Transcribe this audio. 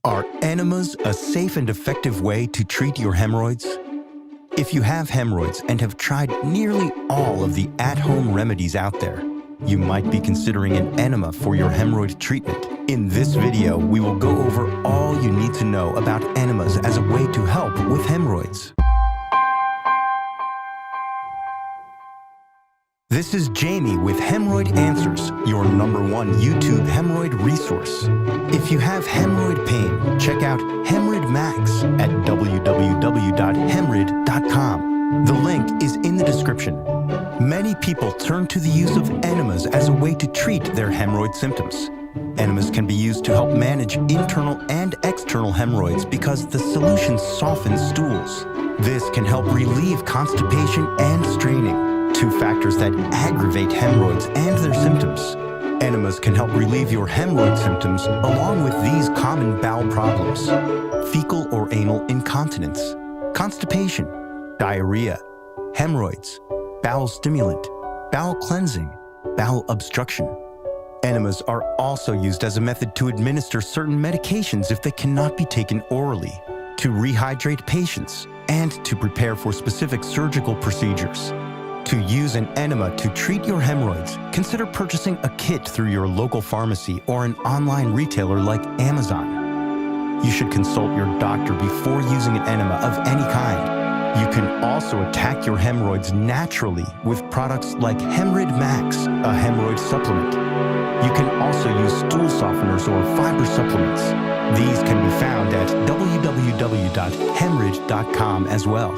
Are enemas a safe and effective way to treat your hemorrhoids? If you have hemorrhoids and have tried nearly all of the at-home remedies out there, you might be considering an enema for your hemorrhoid treatment. In this video, we will go over all you need to know about enemas as a way to help with hemorrhoids. This is Jamie with Hemorrhoid Answers, your #1 YouTube hemorrhoid resource. If you have hemorrhoid pain, check out HemRid Max at www.hemrid.com. The link is in the description. Many people turn to the use of enemas as a way to treat their hemorrhoid symptoms. Enemas can be used to help manage internal and external hemorrhoids because the solution softens stools. This can help relieve constipation and straining, two factors that aggravate hemorrhoids and their symptoms. Enemas can help relieve your hemorrhoid symptoms along with these common bowel problems: fecal or anal incontinence, constipation, diarrhea, hemorrhoids, bowel stimulant, bowel cleansing, bowel obstruction. Enemas are also used as a method to administer certain medications if they cannot be taken orally, to rehydrate patients, and to prepare for specific surgical procedures. To use an enema to treat your hemorrhoids, consider purchasing a kit through your local pharmacy or an online retailer like Amazon. You should consult your doctor before using an enema of any kind. You can also attack your hemorrhoids naturally with products like HemRid Max, a hemorrhoid supplement. You can also use stool softeners or fiber supplements. These can be found at www.hemrid.com as well.